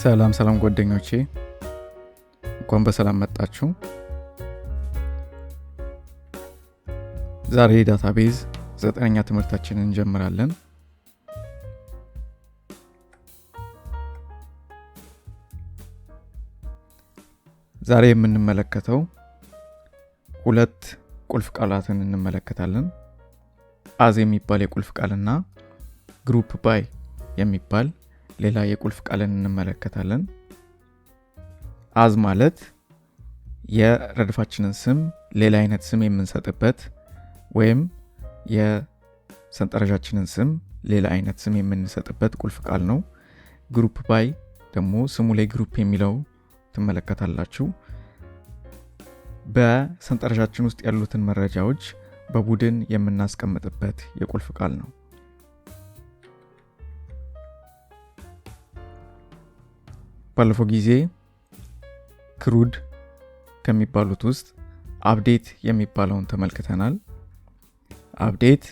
ሰላም ጓደኞቼ እንኳን በሰላም መጣችሁ። ዛሬ ዳታቤዝ 9ኛ ትምህርታችንን እንጀምራለን። ዛሬ የምንመለከተው ሁለት ቁልፍ ቃላትን እንመለከታለን። አዝ የሚባል የቁልፍ ቃልና ግሩፕ ባይ የሚባል ሌላ የቁልፍ ቃልን እንመለከታለን። አዝ ማለት የረድፋችንን ስም ሌላ አይነት ስም የምንሰጥበት ወይም የሰንጠረዣችንን ስም ሌላ አይነት ስም የምንሰጥበት ቁልፍ ቃል ነው። ግሩፕ ባይ ደግሞ ስሙ ላይ ግሩፕ የሚለው ትመለከታላችሁ። በሰንጠረዣችን ውስጥ ያሉትን መረጃዎች በቡድን የምናስቀምጥበት የቁልፍ ቃል ነው። ባለፈው ጊዜ ክሩድ ከሚባሉት ውስጥ አፕዴት የሚባለውን ተመልክተናል። አፕዴት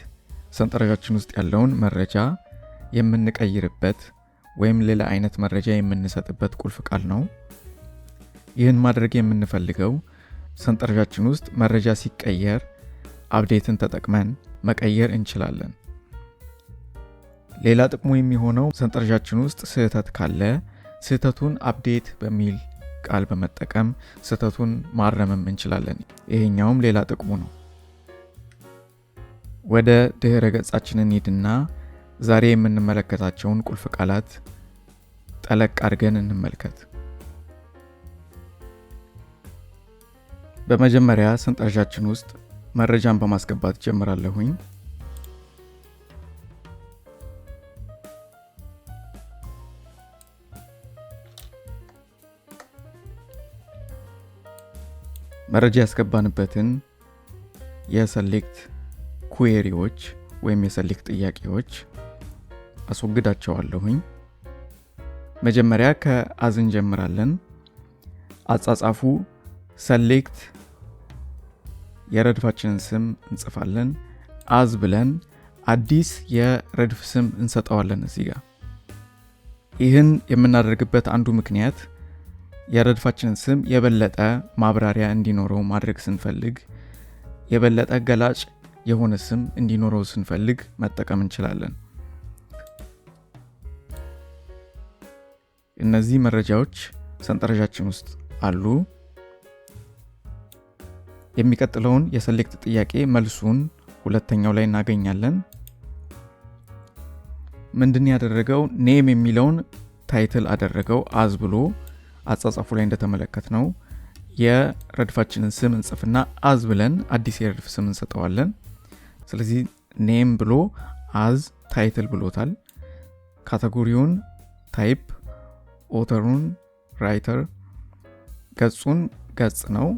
ሰንጠረዣችን ውስጥ ያለውን መረጃ የምንቀይርበት ወይም ሌላ አይነት መረጃ የምንሰጥበት ቁልፍ ቃል ነው። ይህን ማድረግ የምንፈልገው ሰንጠረዣችን ውስጥ መረጃ ሲቀየር አፕዴትን ተጠቅመን መቀየር እንችላለን። ሌላ ጥቅሙ የሚሆነው ሰንጠረዣችን ውስጥ ስህተት ካለ ስህተቱን አፕዴት በሚል ቃል በመጠቀም ስህተቱን ማረምም እንችላለን። ይሄኛውም ሌላ ጥቅሙ ነው። ወደ ድህረ ገጻችንን ሄድና ዛሬ የምንመለከታቸውን ቁልፍ ቃላት ጠለቅ አድርገን እንመልከት። በመጀመሪያ ሰንጠረዣችን ውስጥ መረጃን በማስገባት ጀምራለሁኝ። መረጃ ያስገባንበትን የሰሌክት ኩዌሪዎች ወይም የሰሌክት ጥያቄዎች አስወግዳቸዋለሁኝ። መጀመሪያ ከአዝ እንጀምራለን። አጻጻፉ ሰሌክት የረድፋችንን ስም እንጽፋለን። አዝ ብለን አዲስ የረድፍ ስም እንሰጠዋለን። እዚህ ጋር ይህን የምናደርግበት አንዱ ምክንያት የረድፋችንን ስም የበለጠ ማብራሪያ እንዲኖረው ማድረግ ስንፈልግ፣ የበለጠ ገላጭ የሆነ ስም እንዲኖረው ስንፈልግ መጠቀም እንችላለን። እነዚህ መረጃዎች ሰንጠረዣችን ውስጥ አሉ። የሚቀጥለውን የሰሌክት ጥያቄ መልሱን ሁለተኛው ላይ እናገኛለን። ምንድን ያደረገው? ኔም የሚለውን ታይትል አደረገው። አዝ ብሎ አጻጻፉ ላይ እንደተመለከትነው የረድፋችንን ስም እንጽፍና አዝ ብለን አዲስ የረድፍ ስም እንሰጠዋለን። ስለዚህ ኔም ብሎ አዝ ታይትል ብሎታል። ካቴጎሪውን ታይፕ፣ ኦተሩን ራይተር፣ ገጹን ገጽ ነው፣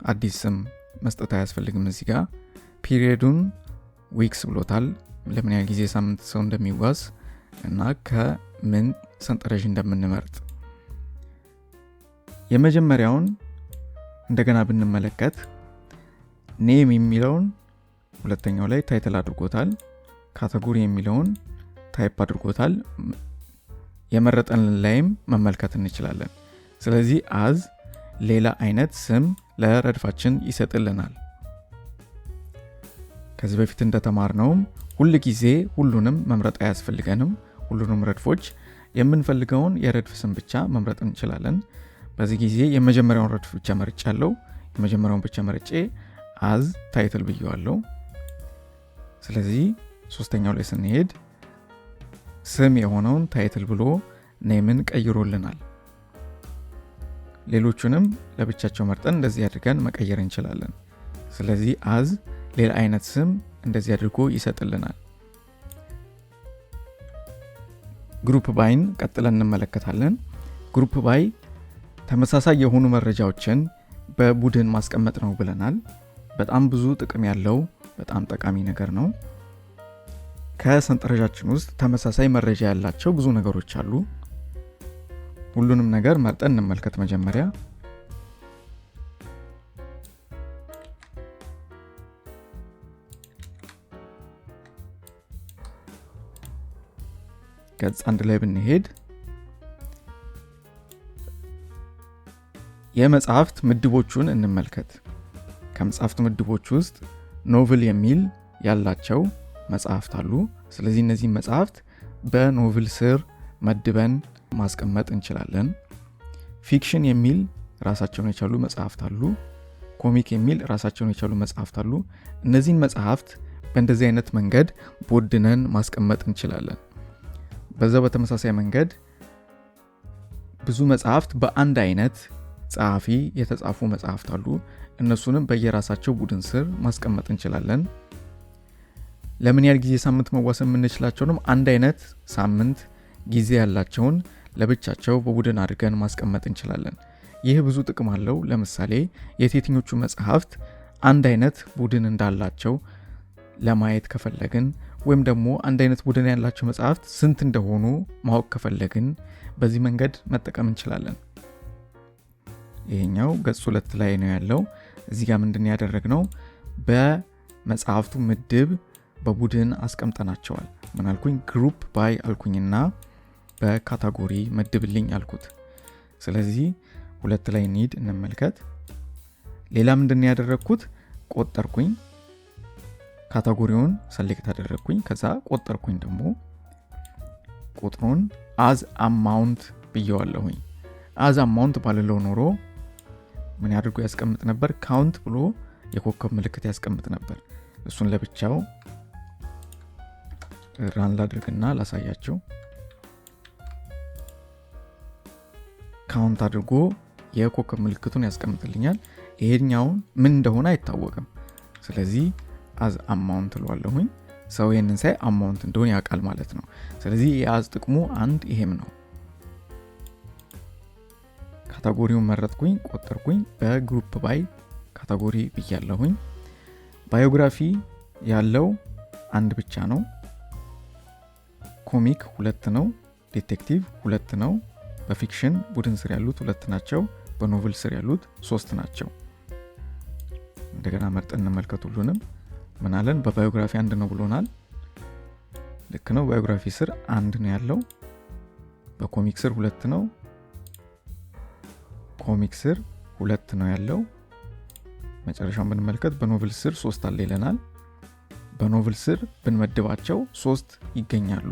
አዲስ ስም መስጠት አያስፈልግም። እዚህ ጋር ፒሪየዱን ዊክስ ብሎታል፣ ለምን ያህል ጊዜ ሳምንት ሰው እንደሚጓዝ እና ከምን ሰንጠረዥ እንደምንመርጥ። የመጀመሪያውን እንደገና ብንመለከት ኔም የሚለውን ሁለተኛው ላይ ታይትል አድርጎታል። ካቴጎሪ የሚለውን ታይፕ አድርጎታል። የመረጠን ላይም መመልከት እንችላለን። ስለዚህ አዝ ሌላ አይነት ስም ለረድፋችን ይሰጥልናል። ከዚህ በፊት እንደተማርነውም ሁሉ ጊዜ ሁሉንም መምረጥ አያስፈልገንም። ሁሉንም ረድፎች የምንፈልገውን የረድፍ ስም ብቻ መምረጥ እንችላለን። በዚህ ጊዜ የመጀመሪያውን ረድፍ ብቻ መርጫለሁ። የመጀመሪያውን ብቻ መርጬ አዝ ታይትል ብየዋለሁ። ስለዚህ ሶስተኛው ላይ ስንሄድ ስም የሆነውን ታይትል ብሎ ኔምን ቀይሮልናል። ሌሎቹንም ለብቻቸው መርጠን እንደዚህ አድርገን መቀየር እንችላለን። ስለዚህ አዝ ሌላ አይነት ስም እንደዚህ አድርጎ ይሰጥልናል። ግሩፕ ባይን ቀጥለን እንመለከታለን። ግሩፕ ባይ ተመሳሳይ የሆኑ መረጃዎችን በቡድን ማስቀመጥ ነው ብለናል። በጣም ብዙ ጥቅም ያለው በጣም ጠቃሚ ነገር ነው። ከሰንጠረዣችን ውስጥ ተመሳሳይ መረጃ ያላቸው ብዙ ነገሮች አሉ። ሁሉንም ነገር መርጠን እንመልከት። መጀመሪያ ገጽ አንድ ላይ ብንሄድ የመጽሐፍት ምድቦቹን እንመልከት። ከመጽሐፍት ምድቦች ውስጥ ኖቨል የሚል ያላቸው መጽሐፍት አሉ። ስለዚህ እነዚህ መጽሐፍት በኖቨል ስር መድበን ማስቀመጥ እንችላለን። ፊክሽን የሚል ራሳቸውን የቻሉ መጽሐፍት አሉ። ኮሚክ የሚል ራሳቸውን የቻሉ መጽሐፍት አሉ። እነዚህን መጽሐፍት በእንደዚህ አይነት መንገድ ቦድነን ማስቀመጥ እንችላለን። በዛው በተመሳሳይ መንገድ ብዙ መጽሐፍት በአንድ አይነት ጸሐፊ የተጻፉ መጽሐፍት አሉ። እነሱንም በየራሳቸው ቡድን ስር ማስቀመጥ እንችላለን። ለምን ያህል ጊዜ ሳምንት መዋሰን የምንችላቸውንም አንድ አይነት ሳምንት ጊዜ ያላቸውን ለብቻቸው በቡድን አድርገን ማስቀመጥ እንችላለን። ይህ ብዙ ጥቅም አለው። ለምሳሌ የትኞቹ መጽሐፍት አንድ አይነት ቡድን እንዳላቸው ለማየት ከፈለግን ወይም ደግሞ አንድ አይነት ቡድን ያላቸው መጽሐፍት ስንት እንደሆኑ ማወቅ ከፈለግን በዚህ መንገድ መጠቀም እንችላለን። ይሄኛው ገጽ 2 ላይ ነው ያለው። እዚህ ጋር ምንድነው ያደረግነው? በመጽሐፍቱ ምድብ በቡድን አስቀምጠናቸዋል። ምን አልኩኝ? ግሩፕ ባይ አልኩኝና በካታጎሪ መድብልኝ አልኩት። ስለዚህ 2 ላይ ኒድ እንመልከት። ሌላ ምንድነው ያደረግኩት? ቆጠርኩኝ። ካታጎሪውን ሰሌክት አደረግኩኝ። ከዛ ቆጠርኩኝ። ደግሞ ቁጥሩን as amount ብየዋለሁኝ። as amount ባልለው ኖሮ ምን ያድርጉ ያስቀምጥ ነበር? ካውንት ብሎ የኮከብ ምልክት ያስቀምጥ ነበር። እሱን ለብቻው ራን ላድርግና ላሳያቸው። ካውንት አድርጎ የኮከብ ምልክቱን ያስቀምጥልኛል። ይሄኛው ምን እንደሆነ አይታወቅም። ስለዚህ as amount ልዋለሁኝ። ሰው ይሄንን ሳይ amount እንደሆነ ያውቃል ማለት ነው። ስለዚህ የas ጥቅሙ አንድ ይሄም ነው። ካታጎሪውን መረጥኩኝ፣ ቆጠርኩኝ። በግሩፕ ባይ ካታጎሪ ብያለሁኝ። ባዮግራፊ ያለው አንድ ብቻ ነው። ኮሚክ 2 ነው። ዲቴክቲቭ 2 ነው። በፊክሽን ቡድን ስር ያሉት 2 ናቸው። በኖቨል ስር ያሉት 3 ናቸው። እንደገና መርጠን እንመልከት ሁሉንም። ምን አለን? በባዮግራፊ 1 ነው ብሎናል። ልክ ነው። ባዮግራፊ ስር 1 ነው ያለው። በኮሚክ ስር 2 ነው። ኮሚክ ስር 2 ነው ያለው። መጨረሻውን ብንመልከት በኖቨል ስር 3 አለ ይለናል። በኖቨል ስር ብንመድባቸው 3 ይገኛሉ።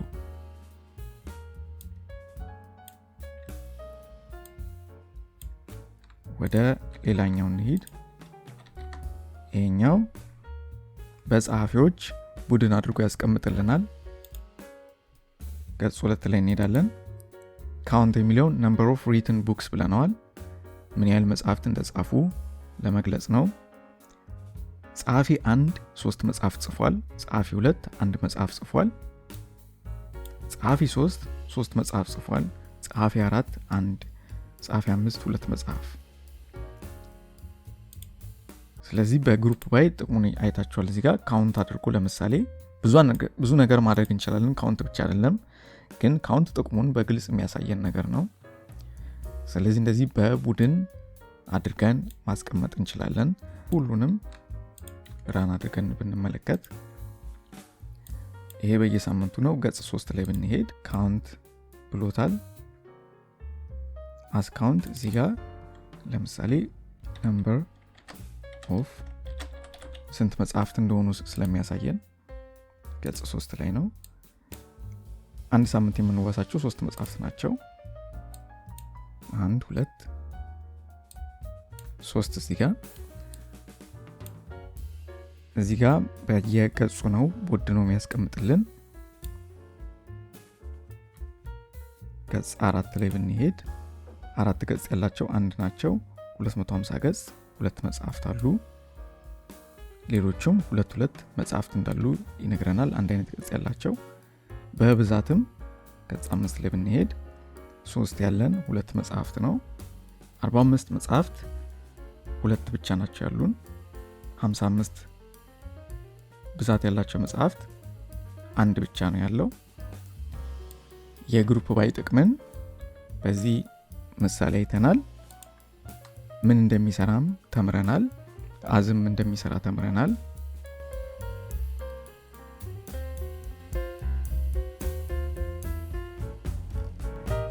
ወደ ሌላኛው እንሂድ። ይሄኛው በጸሐፊዎች ቡድን አድርጎ ያስቀምጥልናል። ገጽ 2 ላይ እንሄዳለን። ካውንት የሚለው number of written books ብለናል። ምን ያህል መጽሐፍት እንደጻፉ ለመግለጽ ነው። ጸሐፊ 1 3 መጽሐፍ ጽፏል። ጸሐፊ 2 1 መጽሐፍ ጽፏል። ጸሐፊ 3 3 መጽሐፍ ጽፏል። ጸሐፊ 4 1፣ ጸሐፊ 5 2 መጽሐፍ። ስለዚህ በግሩፕ ባይ ጥቅሙን አይታችኋል። እዚህ ጋር ካውንት አድርጎ ለምሳሌ ብዙ ነገር ማድረግ እንችላለን። ካውንት ብቻ አይደለም፣ ግን ካውንት ጥቅሙን በግልጽ የሚያሳየን ነገር ነው። ስለዚህ እንደዚህ በቡድን አድርገን ማስቀመጥ እንችላለን። ሁሉንም ራን አድርገን ብንመለከት ይሄ በየሳምንቱ ነው። ገጽ 3 ላይ ብንሄድ ካውንት ብሎታል። as count እዚህ ጋር ለምሳሌ number of ስንት መጽሐፍት እንደሆኑ ስለሚያሳየን ገጽ 3 ላይ ነው። አንድ ሳምንት የምንዋሳቸው 3 መጽሐፍት ናቸው። 1 2 3 እዚህ ጋር በየገጹ ነው ቦድ ነው የሚያስቀምጥልን። ገጽ 4 ላይ ብንሄድ 4 ገጽ ያላቸው አንድ ናቸው። 250 ገጽ 2 መጽሐፍት አሉ። ሌሎችም 2 መጽሐፍት እንዳሉ ይነግረናል። አንድ አይነት ገጽ ያላቸው። በብዛትም ገጽ 5 ላይ ብንሄድ 3 ያለን 2 መጽሐፍት ነው። 45 መጽሐፍት 2 ብቻ ናቸው ያሉን። 55 ብዛት ያላቸው መጽሐፍት አንድ ብቻ ነው ያለው። የግሩፕ ባይ ጥቅምን በዚህ ምሳሌ አይተናል። ምን እንደሚሰራም ተምረናል። አዝም እንደሚሰራ ተምረናል።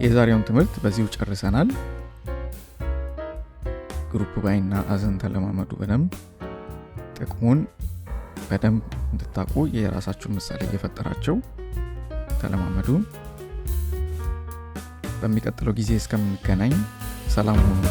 የዛሬውን ትምህርት በዚሁ ጨርሰናል። ግሩፕ ባይና አዝን ተለማመዱ በደንብ ጥቅሙን በደንብ እንድታቁ የራሳችሁን ምሳሌ እየፈጠራችሁ ተለማመዱ በሚቀጥለው ጊዜ እስከምንገናኝ ሰላም ሁኑ